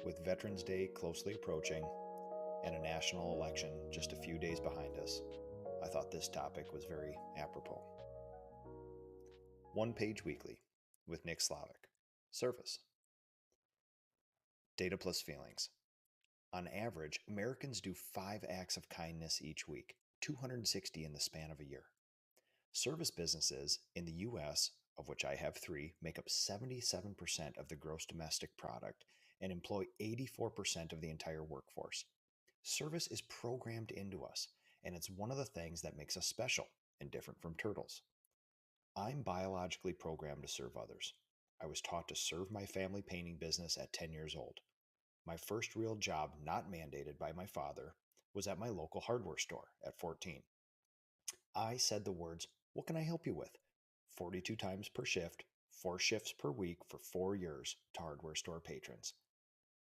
With Veterans Day closely approaching and a national election just a few days behind us, I thought this topic was very apropos. One Page Weekly with Nick Slavik. Service. Data plus feelings. On average, Americans do 5 acts of kindness each week, 260 in the span of a year. Service businesses in the U.S., of which I have 3, make up 77% of the gross domestic product and employ 84% of the entire workforce. Service is programmed into us, and it's one of the things that makes us special and different from turtles. I'm biologically programmed to serve others. I was taught to serve my family painting business at 10 years old. My first real job, not mandated by my father, was at my local hardware store at 14. I said the words, "What can I help you with?" 42 times per shift, 4 shifts per week for 4 years to hardware store patrons.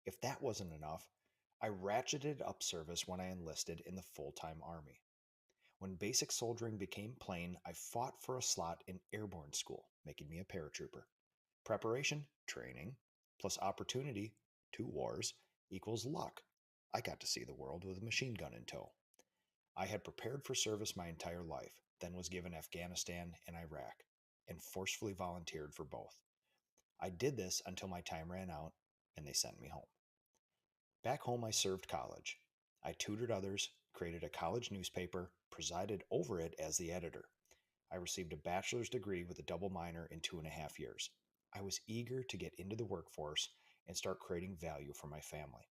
If that wasn't enough, I ratcheted up service when I enlisted in the full-time Army. When basic soldiering became plain, I fought for a slot in airborne school, making me a paratrooper. Preparation, training, plus opportunity, 2 wars, equals luck. I got to see the world with a machine gun in tow. I had prepared for service my entire life, then was given Afghanistan and Iraq, and forcefully volunteered for both. I did this until my time ran out, and they sent me home. Back home, I served college. I tutored others, created a college newspaper, presided over it as the editor. I received a bachelor's degree with a double minor in 2.5 years. I was eager to get into the workforce and start creating value for my family.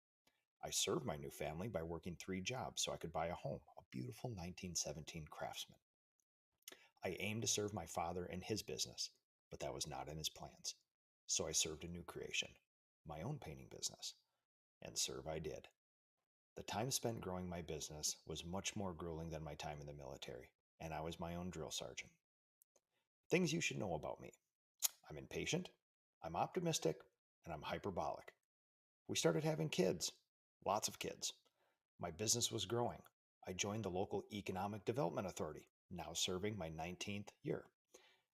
I served my new family by working 3 jobs so I could buy a home, a beautiful 1917 Craftsman. I aimed to serve my father and his business, but that was not in his plans. So I served a new creation, my own painting business. And serve I did. The time spent growing my business was much more grueling than my time in the military, and I was my own drill sergeant. Things you should know about me. I'm impatient, I'm optimistic, and I'm hyperbolic. We started having kids, lots of kids. My business was growing. I joined the local Economic Development Authority, now serving my 19th year.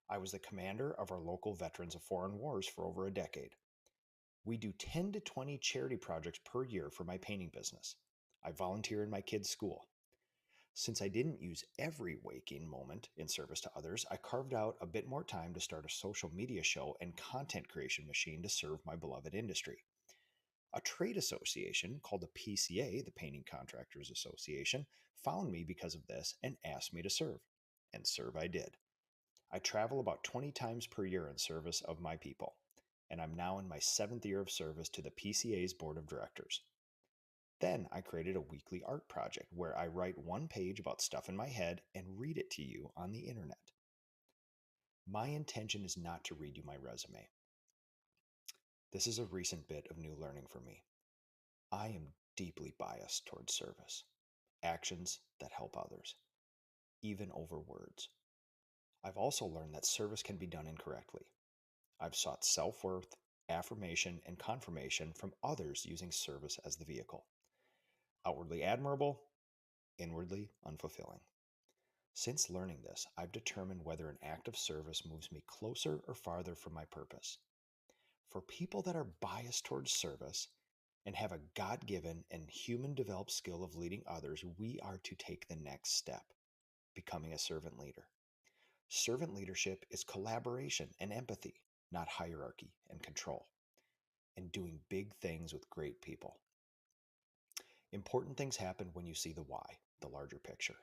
I was the commander of our local Veterans of Foreign Wars for over a decade. We do 10 to 20 charity projects per year for my painting business. I volunteer in my kids' school. Since I didn't use every waking moment in service to others, I carved out a bit more time to start a social media show and content creation machine to serve my beloved industry. A trade association called the PCA, the Painting Contractors Association, found me because of this and asked me to serve. And serve I did. I travel about 20 times per year in service of my people, and I'm now in my 7th year of service to the PCA's board of directors. Then I created a weekly art project where I write 1 page about stuff in my head and read it to you on the internet. My intention is not to read you my resume. This is a recent bit of new learning for me. I am deeply biased towards service, actions that help others, even over words. I've also learned that service can be done incorrectly. I've sought self-worth, affirmation, and confirmation from others using service as the vehicle. Outwardly admirable, inwardly unfulfilling. Since learning this, I've determined whether an act of service moves me closer or farther from my purpose. For people that are biased towards service and have a God-given and human-developed skill of leading others, we are to take the next step, becoming a servant leader. Servant leadership is collaboration and empathy, not hierarchy and control, and doing big things with great people. Important things happen when you see the why, the larger picture.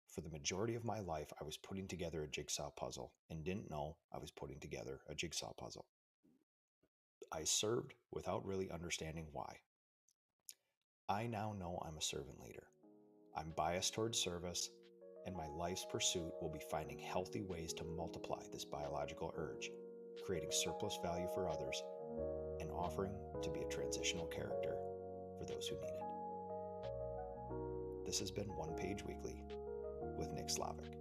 For the majority of my life, I was putting together a jigsaw puzzle and didn't know I was putting together a jigsaw puzzle. I served without really understanding why. I now know I'm a servant leader. I'm biased towards service, and my life's pursuit will be finding healthy ways to multiply this biological urge, creating surplus value for others, and offering to be a transitional character for those who need it. This has been One Page Weekly with Nick Slavik.